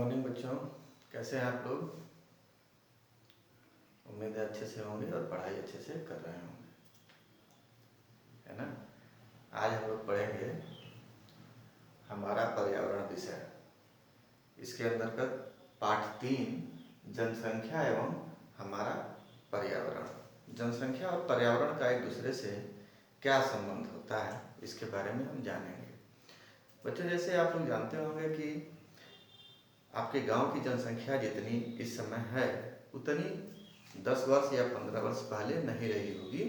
Morning बच्चों, कैसे हैं आप लोग। उम्मीद है अच्छे से होंगे और पढ़ाई अच्छे से कर रहे होंगे, है ना। आज हम लोग पढ़ेंगे हमारा पर्यावरण विषय। इसके अंतर्गत पाठ 3 जनसंख्या एवं हमारा पर्यावरण। जनसंख्या और पर्यावरण का एक दूसरे से क्या संबंध होता है, इसके बारे में हम जानेंगे। बच्चों, जैसे आप लोग जानते होंगे कि आपके गांव की जनसंख्या जितनी इस समय है उतनी 10 वर्ष या 15 वर्ष पहले नहीं रही होगी।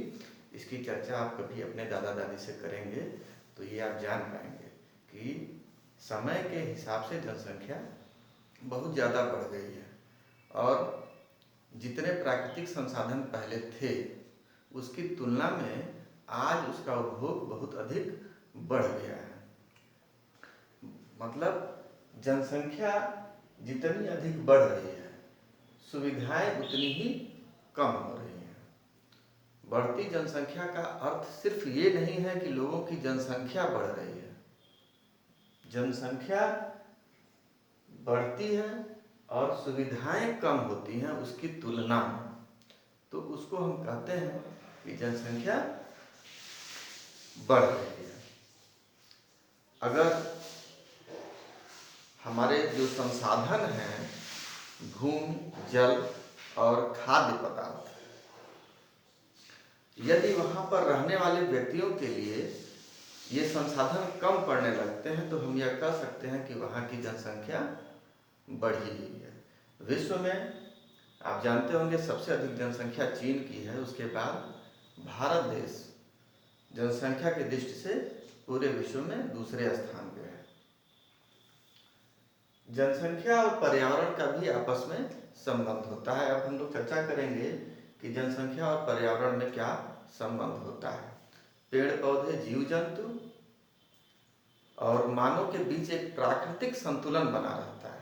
इसकी चर्चा आप कभी अपने दादा दादी से करेंगे तो ये आप जान पाएंगे कि समय के हिसाब से जनसंख्या बहुत ज़्यादा बढ़ गई है और जितने प्राकृतिक संसाधन पहले थे उसकी तुलना में आज उसका उपभोग बहुत अधिक बढ़ गया है। मतलब जनसंख्या जितनी अधिक बढ़ रही है, सुविधाएं उतनी ही कम हो रही हैं। बढ़ती जनसंख्या का अर्थ सिर्फ ये नहीं है कि लोगों की जनसंख्या बढ़ रही है। जनसंख्या बढ़ती है और सुविधाएं कम होती हैं उसकी तुलना में, तो उसको हम कहते हैं कि जनसंख्या बढ़ रही है। अगर हमारे जो संसाधन हैं, भूमि, जल और खाद्य पदार्थ, यदि वहाँ पर रहने वाले व्यक्तियों के लिए ये संसाधन कम पड़ने लगते हैं तो हम यह कह सकते हैं कि वहाँ की जनसंख्या बढ़ी हुई है। विश्व में आप जानते होंगे सबसे अधिक जनसंख्या चीन की है, उसके बाद भारत देश जनसंख्या की दृष्टि से पूरे विश्व में दूसरे स्थान पे है। जनसंख्या और पर्यावरण का भी आपस में संबंध होता है। अब हम लोग चर्चा करेंगे कि जनसंख्या और पर्यावरण में क्या संबंध होता है। पेड़ पौधे, जीव जंतु और मानव के बीच एक प्राकृतिक संतुलन बना रहता है।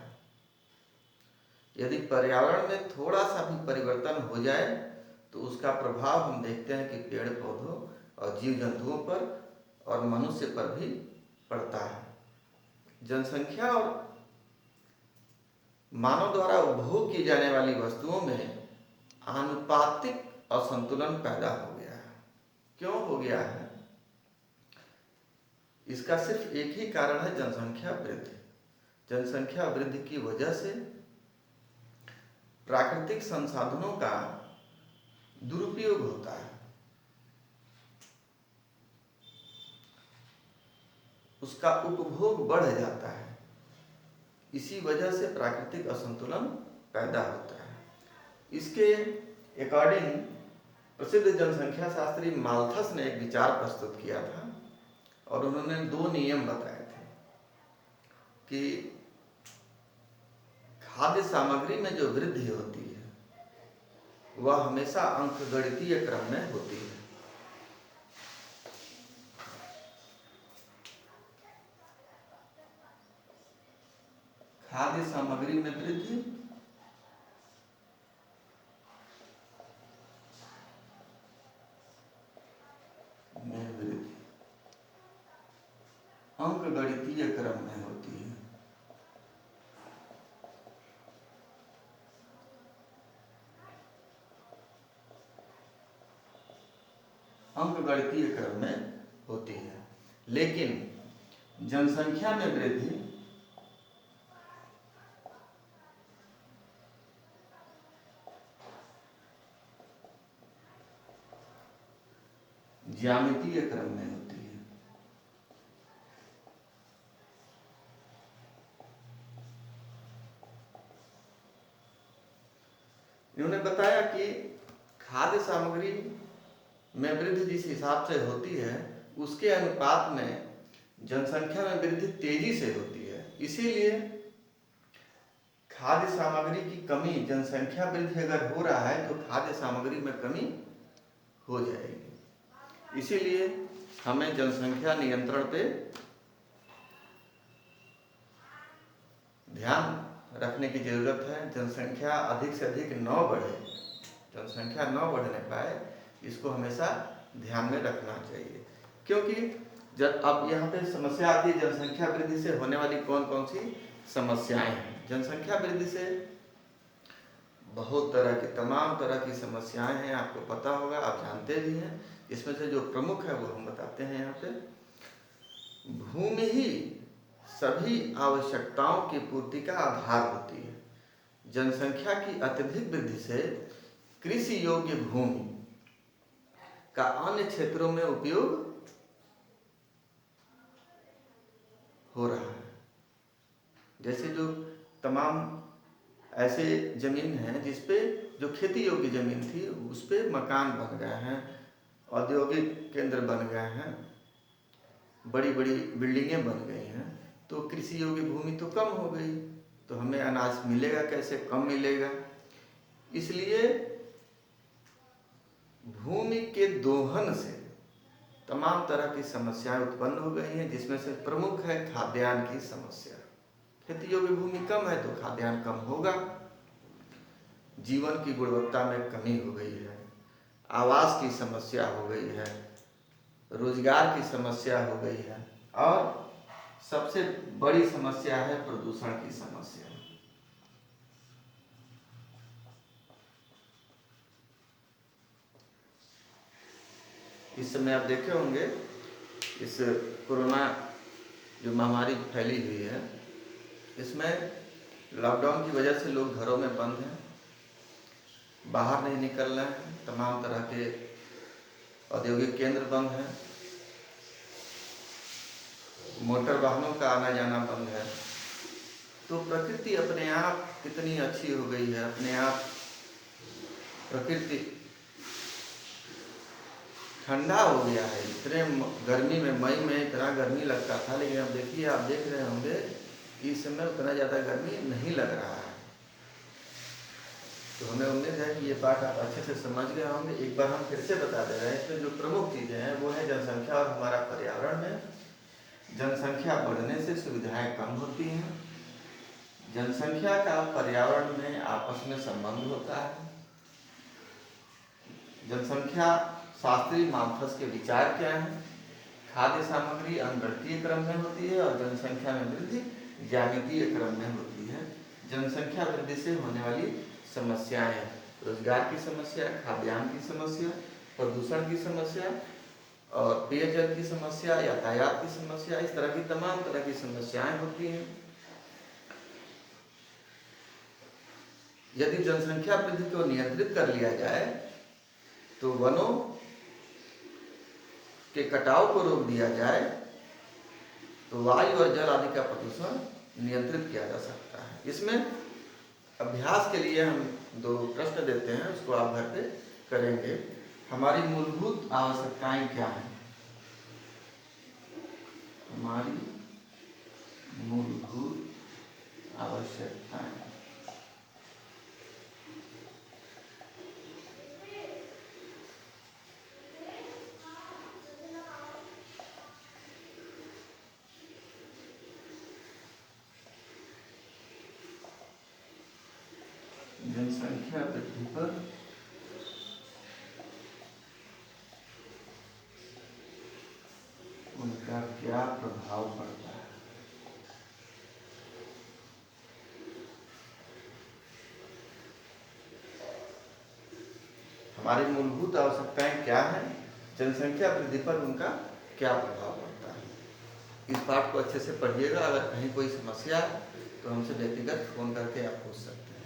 यदि पर्यावरण में थोड़ा सा भी परिवर्तन हो जाए तो उसका प्रभाव हम देखते हैं कि पेड़ पौधों और जीव जंतुओं पर और मनुष्य पर भी पड़ता है। जनसंख्या और मानव द्वारा उपभोग की जाने वाली वस्तुओं में आनुपातिक असंतुलन पैदा हो गया है। क्यों हो गया है? इसका सिर्फ एक ही कारण है, जनसंख्या वृद्धि। जनसंख्या वृद्धि की वजह से प्राकृतिक संसाधनों का दुरुपयोग होता है, उसका उपभोग बढ़ जाता है। इसी वजह से प्राकृतिक असंतुलन पैदा होता है। इसके अकॉर्डिंग प्रसिद्ध जनसंख्या शास्त्री माल्थस ने एक विचार प्रस्तुत किया था और उन्होंने 2 नियम बताए थे कि खाद्य सामग्री में जो वृद्धि होती है वह हमेशा अंकगणितीय क्रम में होती है। खाद्य सामग्री में वृद्धि अंकगणितीय क्रम में होती है। अंकगणितीय क्रम में होती है, लेकिन जनसंख्या में वृद्धि ज्यामितीय क्रम में होती है। इन्होंने बताया कि खाद्य सामग्री में वृद्धि जिस हिसाब से होती है उसके अनुपात में जनसंख्या में वृद्धि तेजी से होती है। इसीलिए खाद्य सामग्री की कमी, जनसंख्या वृद्धि अगर हो रहा है तो खाद्य सामग्री में कमी हो जाएगी। इसीलिए हमें जनसंख्या नियंत्रण पे ध्यान रखने की जरूरत है। जनसंख्या अधिक से अधिक न बढ़े, जनसंख्या न बढ़ने पाए, इसको हमेशा ध्यान में रखना चाहिए। क्योंकि जब अब यहाँ पे समस्या आती है जनसंख्या वृद्धि से होने वाली कौन कौन सी समस्याएं हैं। जनसंख्या वृद्धि से बहुत तरह की तमाम तरह की समस्याएं हैं, आपको पता होगा, आप जानते भी हैं। इसमें से जो प्रमुख है वो हम बताते हैं यहाँ पे। भूमि ही सभी आवश्यकताओं की पूर्ति का आधार होती है। जनसंख्या की अत्यधिक वृद्धि से कृषि योग्य भूमि का अन्य क्षेत्रों में उपयोग हो रहा है। जैसे जो तमाम ऐसे जमीन हैं जिसपे जो खेती योग्य जमीन थी उस पे मकान बन गए हैं, औद्योगिक केंद्र बन गए हैं, बड़ी बड़ी बिल्डिंगें बन गई हैं, तो कृषि योग्य भूमि तो कम हो गई, तो हमें अनाज मिलेगा कैसे? कम मिलेगा। इसलिए भूमि के दोहन से तमाम तरह की समस्याएं उत्पन्न हो गई हैं, जिसमें से प्रमुख है खाद्यान्न की समस्या। खेती योग्य भूमि कम है तो खाद्यान्न कम होगा, जीवन की गुणवत्ता में कमी हो गई है, आवास की समस्या हो गई है, रोजगार की समस्या हो गई है, और सबसे बड़ी समस्या है प्रदूषण की समस्या। इस समय आप देखे होंगे इस कोरोना जो महामारी फैली हुई है, इसमें लॉकडाउन की वजह से लोग घरों में बंद हैं, बाहर नहीं निकल रहे हैं, तमाम तरह के औद्योगिक केंद्र बंद हैं, मोटर वाहनों का आना जाना बंद है। तो प्रकृति अपने आप कितनी अच्छी हो गई है, अपने आप प्रकृति ठंडा हो गया है। इतने गर्मी में, मई में इतना गर्मी लगता था, लेकिन अब देखिए, आप देख रहे होंगे कि इस समय उतना ज़्यादा गर्मी नहीं लग रहा है। तो हमें उम्मीद है कि ये बात आप अच्छे से समझ गए होंगे। एक बार हम फिर से बता दे रहे हैं, इसमें जो प्रमुख चीज़ें हैं वो है जनसंख्या और हमारा पर्यावरण में। जनसंख्या बढ़ने से सुविधाएं कम होती हैं। जनसंख्या का पर्यावरण में आपस में संबंध होता है। जनसंख्या शास्त्रीय माल्थस के विचार क्या हैं? खाद्य सामग्री अंगणितीय क्रम में होती है और जनसंख्या में वृद्धि ज्यामितीय क्रम में होती है। जनसंख्या वृद्धि से होने वाली समस्याएं, रोजगार की समस्या, खाद्यान्न की समस्या, प्रदूषण की समस्या और पेयजल की समस्या, यातायात की समस्या, इस तरह की तमाम तरह की समस्याएं होती हैं। यदि जनसंख्या वृद्धि को नियंत्रित कर लिया जाए तो वनों के कटाव को रोक दिया जाए तो वायु और जल आदि का प्रदूषण नियंत्रित किया जा सकता है। इसमें अभ्यास के लिए हम 2 प्रश्न देते हैं, उसको आप घर पे करेंगे। हमारी मूलभूत आवश्यकताएं क्या हैं? हमारी मूलभूत आवश्यकताएं। जनसंख्या वृद्धि पर उनका क्या प्रभाव पड़ता है? हमारी मूलभूत आवश्यकताएं क्या हैं? जनसंख्या वृद्धि पर उनका क्या प्रभाव पड़ता है? इस पाठ को अच्छे से पढ़िएगा। अगर कहीं कोई समस्या है तो हमसे व्यक्तिगत फोन करके आप पूछ सकते हैं।